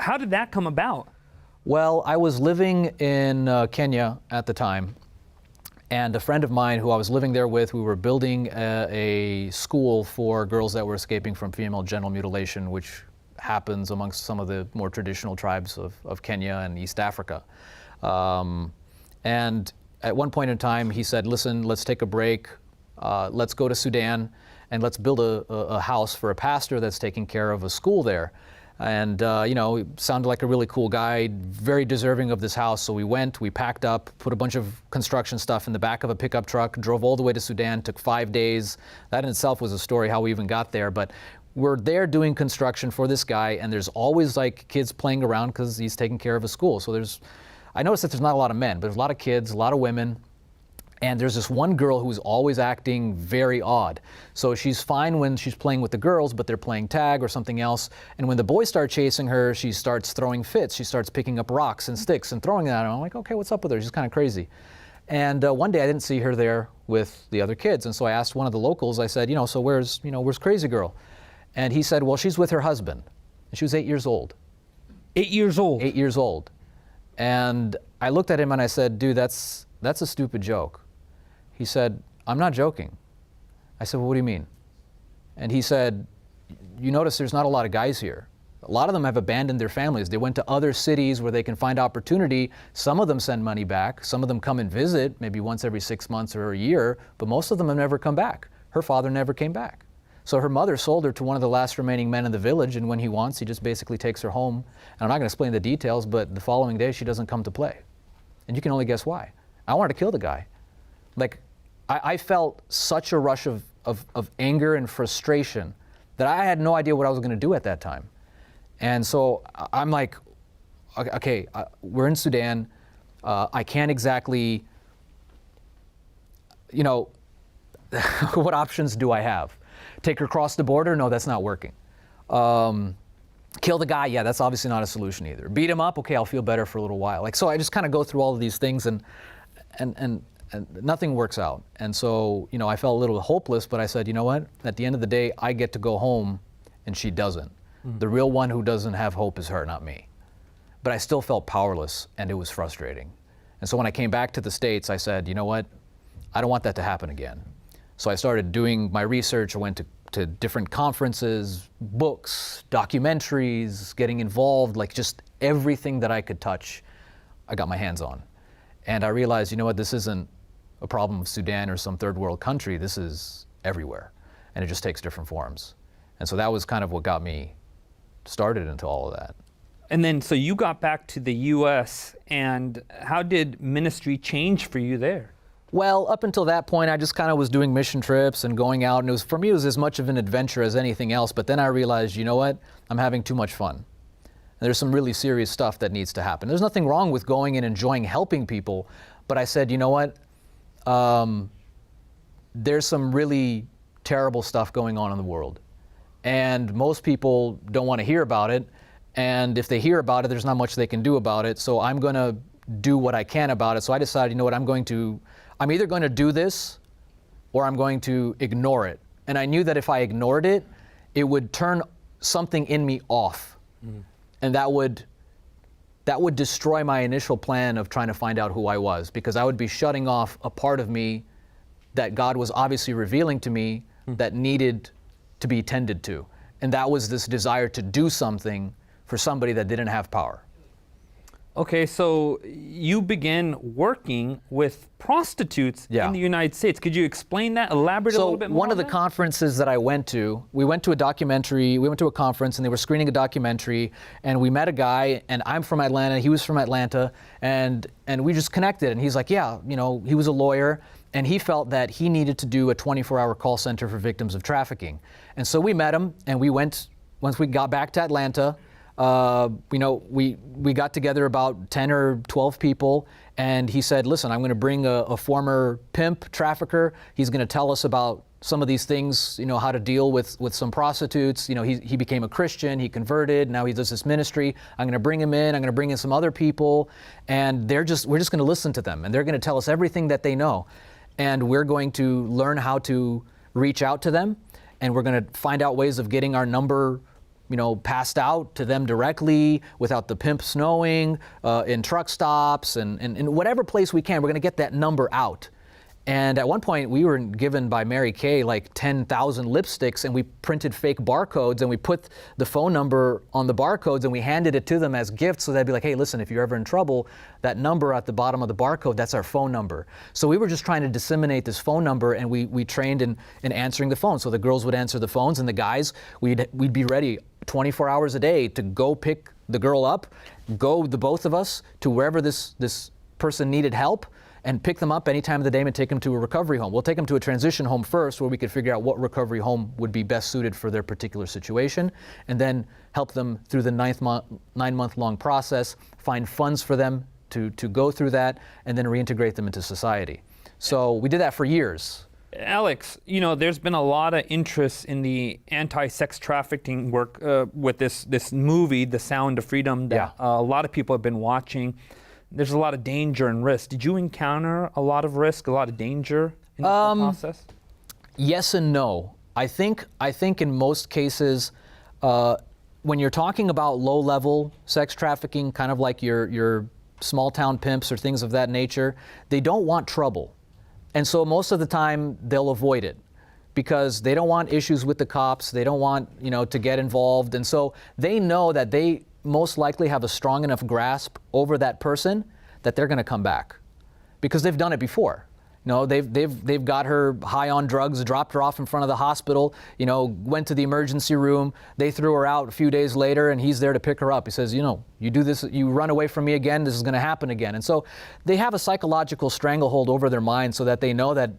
How did that come about? Well, I was living in Kenya at the time, and a friend of mine who I was living there with, we were building a school for girls that were escaping from female genital mutilation, which happens amongst some of the more traditional tribes of Kenya and East Africa. And at one point in time, he said, listen, let's take a break. Let's go to Sudan and let's build a house for a pastor that's taking care of a school there. And, you know, he sounded like a really cool guy, very deserving of this house. So we went, we packed up, put a bunch of construction stuff in the back of a pickup truck, drove all the way to Sudan, took 5 days. That in itself was a story how we even got there. But we're there doing construction for this guy, and there's always like kids playing around because he's taking care of a school. So I noticed that there's not a lot of men, but there's a lot of kids, a lot of women. And there's this one girl who's always acting very odd. So she's fine when she's playing with the girls, but they're playing tag or something else. And when the boys start chasing her, she starts throwing fits. She starts picking up rocks and sticks and throwing them at them. I'm like, okay, what's up with her? She's kind of crazy. And one day I didn't see her there with the other kids. And so I asked one of the locals, I said, so where's Crazy Girl? And he said, well, she's with her husband. And she was 8 years old. 8 years old? 8 years old. And I looked at him and I said, dude, that's a stupid joke. He said, I'm not joking. I said, well, what do you mean? And he said, you notice there's not a lot of guys here. A lot of them have abandoned their families. They went to other cities where they can find opportunity. Some of them send money back. Some of them come and visit, maybe once every 6 months or a year, but most of them have never come back. Her father never came back. So her mother sold her to one of the last remaining men in the village, and when he wants, he just basically takes her home. And I'm not going to explain the details, but the following day, she doesn't come to play. And you can only guess why. I wanted to kill the guy. Like, I felt such a rush of anger and frustration that I had no idea what I was going to do at that time. And so I'm like, okay, we're in Sudan. I can't exactly, what options do I have? Take her across the border? No, that's not working. Kill the guy? Yeah, that's obviously not a solution either. Beat him up? Okay, I'll feel better for a little while. So I just kind of go through all of these things and nothing works out. And so, I felt a little hopeless, but I said, you know what? At the end of the day, I get to go home and she doesn't. Mm-hmm. The real one who doesn't have hope is her, not me. But I still felt powerless and it was frustrating. And so when I came back to the States, I said, you know what? I don't want that to happen again. So I started doing my research. I went to different conferences, books, documentaries, getting involved, like just everything that I could touch, I got my hands on. And I realized, you know what, this isn't a problem of Sudan or some third world country. This is everywhere. And it just takes different forms. And so that was kind of what got me started into all of that. And then, so you got back to the U.S., and how did ministry change for you there? Well, up until that point, I just kind of was doing mission trips and going out, and for me, it was as much of an adventure as anything else. But then I realized, you know what, I'm having too much fun. And there's some really serious stuff that needs to happen. There's nothing wrong with going and enjoying helping people, but I said, you know what, there's some really terrible stuff going on in the world. And most people don't want to hear about it. And if they hear about it, there's not much they can do about it. So I'm going to do what I can about it. So I decided, you know what, I'm either going to do this or I'm going to ignore it. And I knew that if I ignored it, it would turn something in me off. Mm. And that would destroy my initial plan of trying to find out who I was, because I would be shutting off a part of me that God was obviously revealing to me that needed to be tended to. And that was this desire to do something for somebody that didn't have power. Okay, so you began working with prostitutes in the United States. Could you explain that, elaborate a little bit more? So one of the conferences that I went to, we went to a conference and they were screening a documentary, and we met a guy, and I'm from Atlanta, he was from Atlanta, and we just connected, and he's like, yeah, he was a lawyer, and he felt that he needed to do a 24-hour call center for victims of trafficking. And so we met him, and we went, once we got back to Atlanta, we got together about 10 or 12 people, and he said, listen, I'm going to bring a former pimp trafficker. He's going to tell us about some of these things, how to deal with some prostitutes. He became a Christian, he converted, now he does this ministry. I'm going to bring him in, I'm going to bring in some other people, and we're just going to listen to them, and they're going to tell us everything that they know. And we're going to learn how to reach out to them, and we're going to find out ways of getting our number passed out to them directly without the pimps knowing, in truck stops and in whatever place we can. We're going to get that number out. And at one point, we were given by Mary Kay like 10,000 lipsticks, and we printed fake barcodes, and we put the phone number on the barcodes, and we handed it to them as gifts, so they'd be like, hey, listen, if you're ever in trouble, that number at the bottom of the barcode, that's our phone number. So we were just trying to disseminate this phone number, and we trained in answering the phone. So the girls would answer the phones, and the guys, we'd be ready 24 hours a day to go pick the girl up, go, the both of us, to wherever this person needed help, and pick them up any time of the day and take them to a recovery home. We'll take them to a transition home first, where we could figure out what recovery home would be best suited for their particular situation, and then help them through the 9-month-long process, find funds for them to go through that, and then reintegrate them into society. So we did that for years. Alex, there's been a lot of interest in the anti-sex trafficking work with this movie, The Sound of Freedom, that a lot of people have been watching. There's a lot of danger and risk. Did you encounter a lot of risk, a lot of danger in this whole process? Yes and no. I think in most cases, when you're talking about low-level sex trafficking, kind of like your small-town pimps or things of that nature, they don't want trouble. And so most of the time, they'll avoid it because they don't want issues with the cops. They don't want, to get involved. And so they know that they most likely have a strong enough grasp over that person that they're going to come back because they've done it before. They've got her high on drugs, dropped her off in front of the hospital, went to the emergency room. They threw her out a few days later, and he's there to pick her up. He says, you do this, you run away from me again, this is going to happen again. And so they have a psychological stranglehold over their mind so that they know that,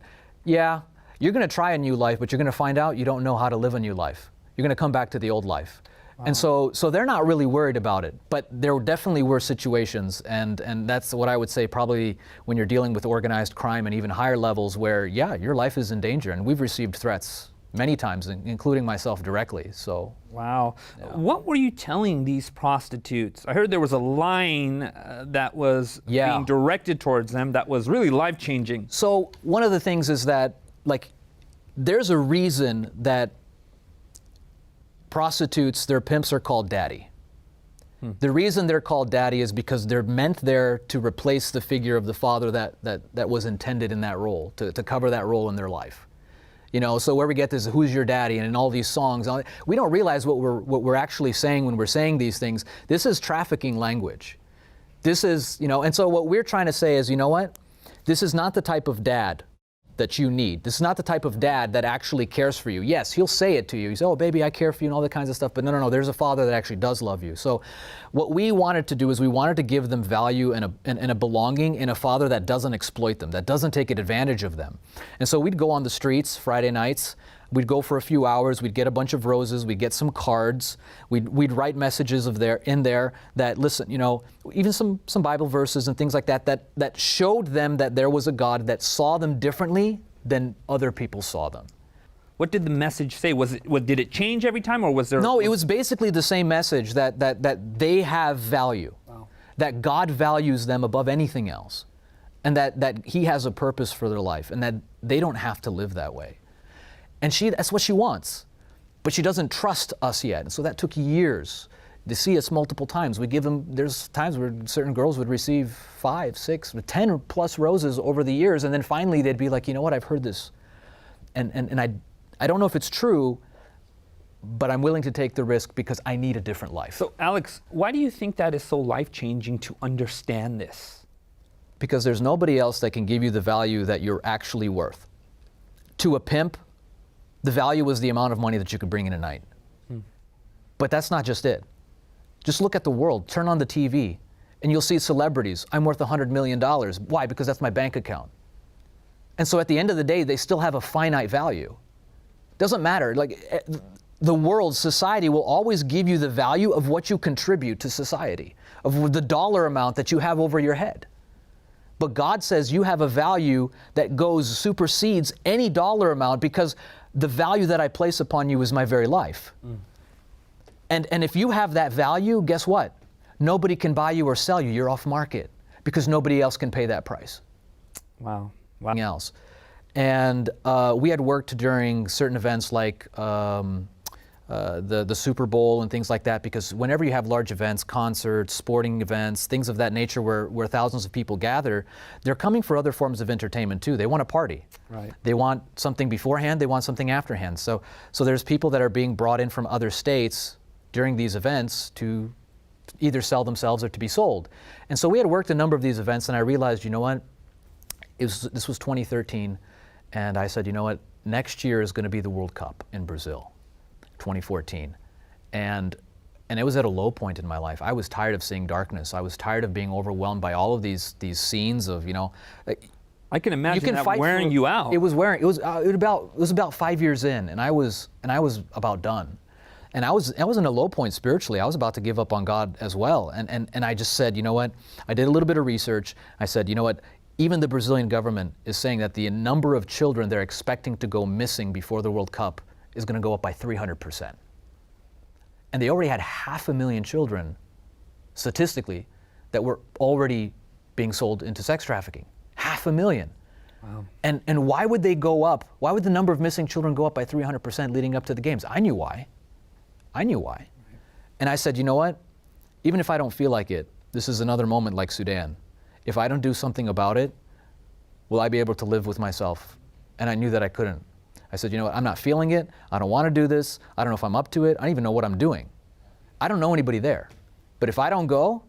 yeah, you're going to try a new life, but you're going to find out you don't know how to live a new life. You're going to come back to the old life. And so they're not really worried about it, but there definitely were situations, and that's what I would say probably when you're dealing with organized crime and even higher levels where, yeah, your life is in danger, and we've received threats many times, including myself directly. So. Wow. Yeah. What were you telling these prostitutes? I heard there was a line that was being directed towards them that was really life-changing. So one of the things is that, there's a reason that prostitutes, their pimps are called daddy. The reason they're called daddy is because they're meant there to replace the figure of the father that was intended in that role, to cover that role in their life. So where we get this, who's your daddy, and in all these songs, we don't realize what we're actually saying when we're saying these things. This is trafficking language. This is, and so what we're trying to say is, this is not the type of dad that you need. This is not the type of dad that actually cares for you. Yes, he'll say it to you. He says, oh, baby, I care for you and all that kinds of stuff. But no, there's a father that actually does love you. So what we wanted to do is we wanted to give them value and a belonging in a father that doesn't exploit them, that doesn't take advantage of them. And so we'd go on the streets Friday nights. We'd go for a few hours. We'd get a bunch of roses. We'd get some cards. We'd write messages in there that, listen, even some Bible verses and things like that showed them that there was a God that saw them differently than other people saw them. What did the message say? Did it change every time, or was there? No, it was basically the same message that they have value, that God values them above anything else, and that He has a purpose for their life, and that they don't have to live that way. And that's what she wants. But she doesn't trust us yet. And so that took years to see us multiple times. There's times where certain girls would receive 5, 6, 10 plus roses over the years. And then finally they'd be like, you know what, I've heard this. And I don't know if it's true, but I'm willing to take the risk because I need a different life. So Alex, why do you think that is so life-changing to understand this? Because there's nobody else that can give you the value that you're actually worth. To a pimp, the value was the amount of money that you could bring in a night. But that's not just it. Just look at the world. Turn on the TV, and you'll see celebrities. I'm worth $100 million. Why? Because that's my bank account. And so at the end of the day, they still have a finite value. Doesn't matter. The world, society will always give you the value of what you contribute to society, of the dollar amount that you have over your head. But God says you have a value that supersedes any dollar amount because the value that I place upon you is my very life. And if you have that value, guess what? Nobody can buy you or sell you. You're off market because nobody else can pay that price. Wow. Else. And we had worked during certain events like the Super Bowl and things like that, because whenever you have large events, concerts, sporting events, things of that nature where thousands of people gather, they're coming for other forms of entertainment too. They want a party. Right. They want something beforehand, they want something afterhand. So there's people that are being brought in from other states during these events to either sell themselves or to be sold. And so we had worked a number of these events, and I realized, you know what, this was 2013, and I said, you know what, next year is going to be the World Cup in Brazil, 2014. And it was at a low point in my life. I was tired of seeing darkness. I was tired of being overwhelmed by all of these scenes of, you know, I can imagine that wearing you out. It was about 5 years in, and I was about done. And I was in a low point spiritually. I was about to give up on God as well. And I just said, you know what? I did a little bit of research. I said, you know what? Even the Brazilian government is saying that the number of children they're expecting to go missing before the World Cup is going to go up by 300%. And they already had 500,000 children, statistically, that were already being sold into sex trafficking. 500,000. Wow. And why would they go up? Why would the number of missing children go up by 300% leading up to the games? I knew why. Right. And I said, you know what? Even if I don't feel like it, this is another moment like Sudan. If I don't do something about it, will I be able to live with myself? And I knew that I couldn't. I said, you know what? I'm not feeling it. I don't want to do this. I don't know if I'm up to it. I don't even know what I'm doing. I don't know anybody there. But if I don't go,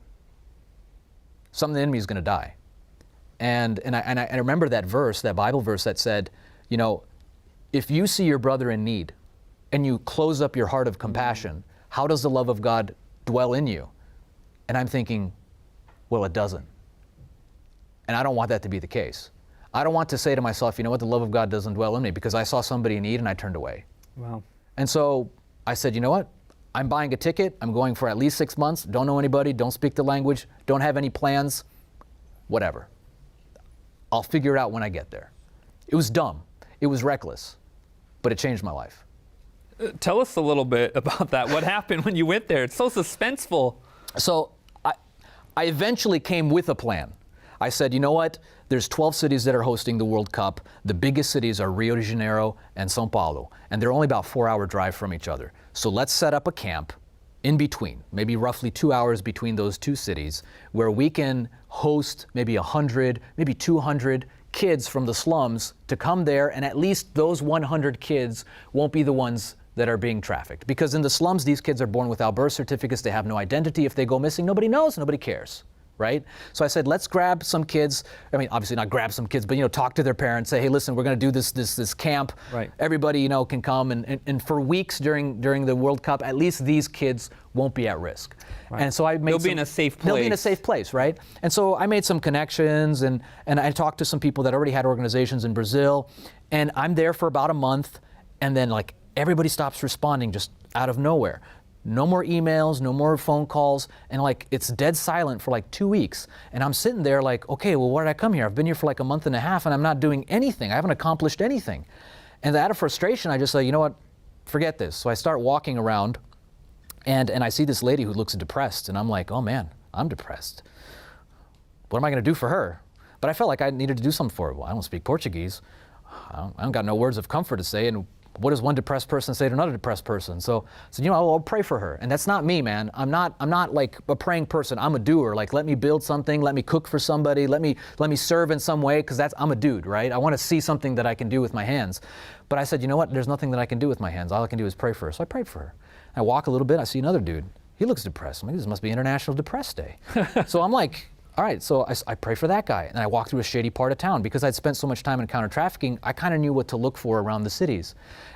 something in me is going to die. And I remember that verse, that Bible verse that said, you know, if you see your brother in need and you close up your heart of compassion, how does the love of God dwell in you? And I'm thinking, well, it doesn't. And I don't want that to be the case. I don't want to say to myself, you know what, the love of God doesn't dwell in me because I saw somebody in need and I turned away. Wow. And so I said, you know what, I'm buying a ticket. I'm going for at least 6 months. Don't know anybody. Don't speak the language. Don't have any plans. Whatever. I'll figure it out when I get there. It was dumb. It was reckless. But it changed my life. Tell us a little bit about that. What happened when you went there? It's so suspenseful. So I eventually came with a plan. I said, you know what? There's 12 cities that are hosting the World Cup. The biggest cities are Rio de Janeiro and São Paulo, and they're only about 4-hour drive from each other. So let's set up a camp in between, maybe roughly 2 hours between those two cities, where we can host maybe 100, maybe 200 kids from the slums to come there, and at least those 100 kids won't be the ones that are being trafficked. Because in the slums, these kids are born without birth certificates. They have no identity. If they go missing, nobody knows, nobody cares. Right? So I said, let's grab some kids. I mean, obviously not grab some kids, but, you know, talk to their parents, say, hey, listen, we're going to do this camp. Right. Everybody, you know, can come. And for weeks during the World Cup, at least these kids won't be at risk. Right. And so I made They'll be in a safe place. They'll be in a safe place, right? And so I made some connections, and I talked to some people that already had organizations in Brazil. And I'm there for about a month, and then, like, everybody stops responding just out of nowhere. No more emails, no more phone calls, and like it's dead silent for like 2 weeks. And I'm sitting there like, okay, well, why did I come here? I've been here for like a month and a half and I'm not doing anything. I haven't accomplished anything. And out of frustration, I just say, you know what, forget this. So I start walking around and I see this lady who looks depressed, and I'm like, oh man, I'm depressed. What am I gonna do for her? But I felt like I needed to do something for her. Well, I don't speak Portuguese. I don't got no words of comfort to say, and what does one depressed person say to another depressed person? So you know, I'll pray for her. And that's not me, man. I'm not like a praying person. I'm a doer. Like, let me build something, let me cook for somebody, let me serve in some way, because I'm a dude, right? I want to see something that I can do with my hands. But I said, you know what? There's nothing that I can do with my hands. All I can do is pray for her. So I prayed for her. I walk a little bit, I see another dude. He looks depressed. I'm like, this must be International Depressed Day. So I'm like, all right, so I pray for that guy, and I walk through a shady part of town. Because I'd spent so much time in counter-trafficking, I kind of knew what to look for around the cities.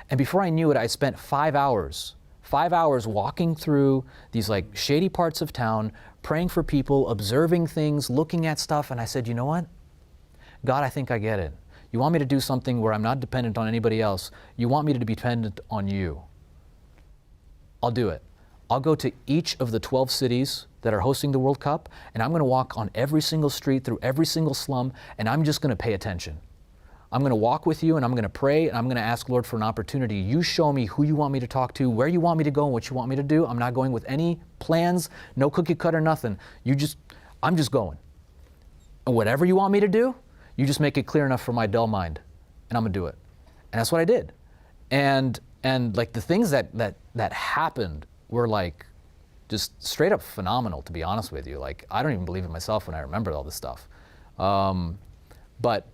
And before I knew it, I spent 5 hours walking through these like shady parts of town, praying for people, observing things, looking at stuff, and I said, you know what? God, I think I get it. You want me to do something where I'm not dependent on anybody else. You want me to be dependent on you. I'll do it. I'll go to each of the 12 cities that are hosting the World Cup, and I'm going to walk on every single street, through every single slum, and I'm just going to pay attention. I'm going to walk with you, and I'm going to pray, and I'm going to ask, Lord, for an opportunity. You show me who you want me to talk to, where you want me to go, and what you want me to do. I'm not going with any plans, no cookie cutter, nothing. I'm just going. And whatever you want me to do, you just make it clear enough for my dull mind, and I'm going to do it. And that's what I did. And And like the things that happened were like just straight up phenomenal, to be honest with you. Like I don't even believe it myself when I remember all this stuff. But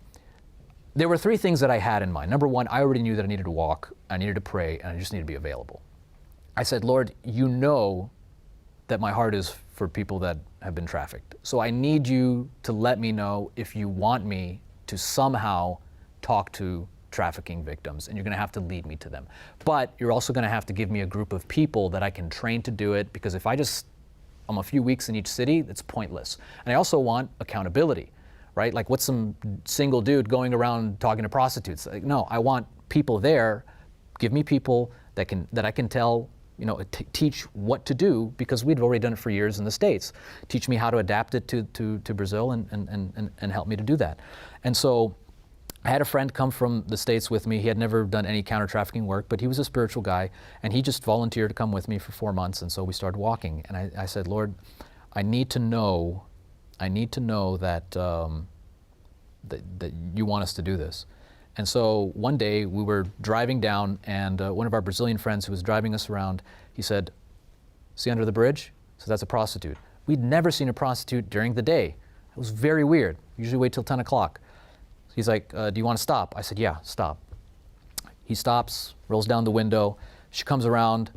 there were three things that I had in mind. Number one, I already knew that I needed to walk, I needed to pray, and I just needed to be available. I said, Lord, you know that my heart is for people that have been trafficked. So I need you to let me know if you want me to somehow talk to trafficking victims, and you're gonna have to lead me to them. But you're also gonna have to give me a group of people that I can train to do it, because if I'm a few weeks in each city, it's pointless. And I also want accountability, right? Like what's some single dude going around talking to prostitutes? Like, no, I want people there. Give me people that I can tell, teach what to do, because we'd already done it for years in the States. Teach me how to adapt it to Brazil and help me to do that. And so I had a friend come from the States with me. He had never done any counter-trafficking work, but he was a spiritual guy, and he just volunteered to come with me for 4 months, and so we started walking. And I said, Lord, I need to know that, that you want us to do this. And so one day we were driving down, and one of our Brazilian friends who was driving us around, he said, see under the bridge? So that's a prostitute. We'd never seen a prostitute during the day. It was very weird. Usually wait till 10 o'clock. He's like, do you want to stop? I said, yeah, stop. He stops, rolls down the window. She comes around,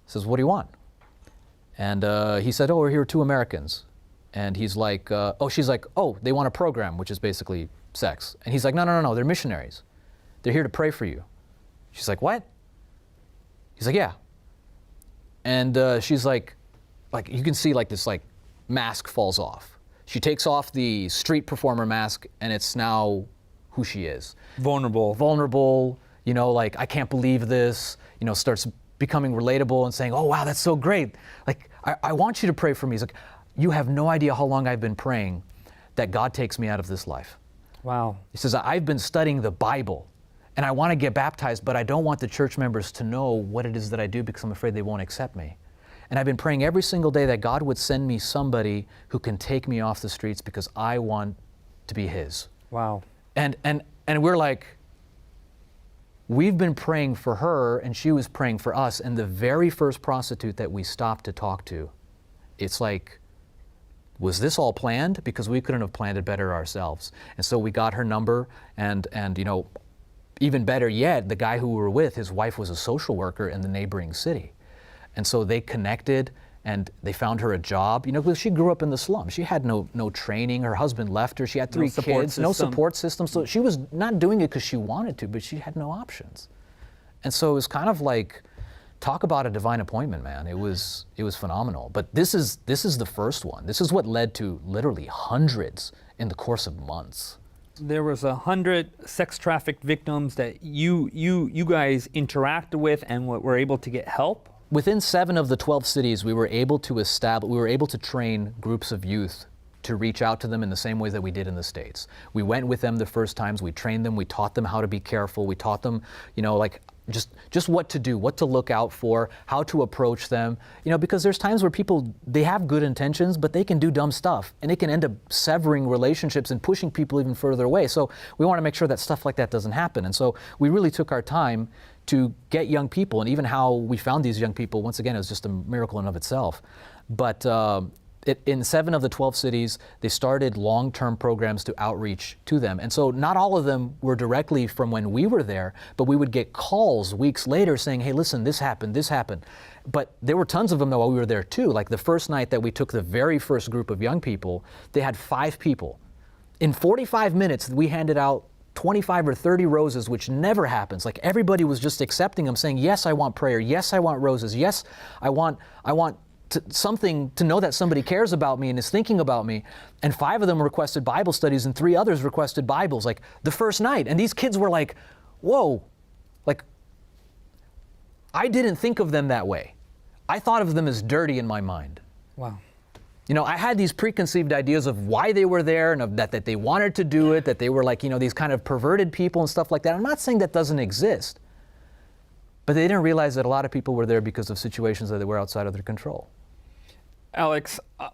says, what do you want? And he said, oh, we're here 2 Americans. And he's like, she's like, oh, they want a program, which is basically sex. And he's like, no, they're missionaries. They're here to pray for you. She's like, what? He's like, yeah. And she's like you can see like this like mask falls off. She takes off the street performer mask, and it's now who she is. Vulnerable, like, I can't believe this, starts becoming relatable and saying, oh, wow, that's so great. Like, I want you to pray for me. He's like, you have no idea how long I've been praying that God takes me out of this life. Wow. He says, I've been studying the Bible, and I want to get baptized, but I don't want the church members to know what it is that I do, because I'm afraid they won't accept me. And I've been praying every single day that God would send me somebody who can take me off the streets, because I want to be His. Wow. And we're like, we've been praying for her, and she was praying for us. And the very first prostitute that we stopped to talk to, it's like, was this all planned? Because we couldn't have planned it better ourselves. And so we got her number, and even better yet, the guy who we were with, his wife was a social worker in the neighboring city. And so they connected, and they found her a job, because she grew up in the slums. She had no training. Her husband left her. She had 3 kids, no support system. So she was not doing it because she wanted to, but she had no options. And so it was kind of like, talk about a divine appointment, man. It was phenomenal. But this is the first one. This is what led to literally hundreds in the course of months. There was 100 sex trafficked victims that you guys interacted with and were able to get help. Within 7 of the 12 cities, we were able to train groups of youth to reach out to them in the same ways that we did in the States. We went with them the first times, we trained them, we taught them how to be careful, we taught them, like just what to do, what to look out for, how to approach them, because there's times where people, they have good intentions, but they can do dumb stuff, and it can end up severing relationships and pushing people even further away. So we want to make sure that stuff like that doesn't happen. And so we really took our time to get young people, and even how we found these young people, once again, it was just a miracle in of itself. But in 7 of the 12 cities, they started long-term programs to outreach to them. And so not all of them were directly from when we were there, but we would get calls weeks later saying, hey, listen, this happened. But there were tons of them while we were there too. Like the first night that we took the very first group of young people, they had 5 people. In 45 minutes, we handed out 25 or 30 roses, which never happens. Like everybody was just accepting them, saying, yes, I want prayer. Yes, I want roses. Yes, I want something to know that somebody cares about me and is thinking about me. And 5 of them requested Bible studies, and 3 others requested Bibles, like the first night. And these kids were like, whoa, like, I didn't think of them that way. I thought of them as dirty in my mind. Wow. I had these preconceived ideas of why they were there, and of that they wanted to do it, that they were like, these kind of perverted people and stuff like that. I'm not saying that doesn't exist, but they didn't realize that a lot of people were there because of situations that were outside of their control. Alex, I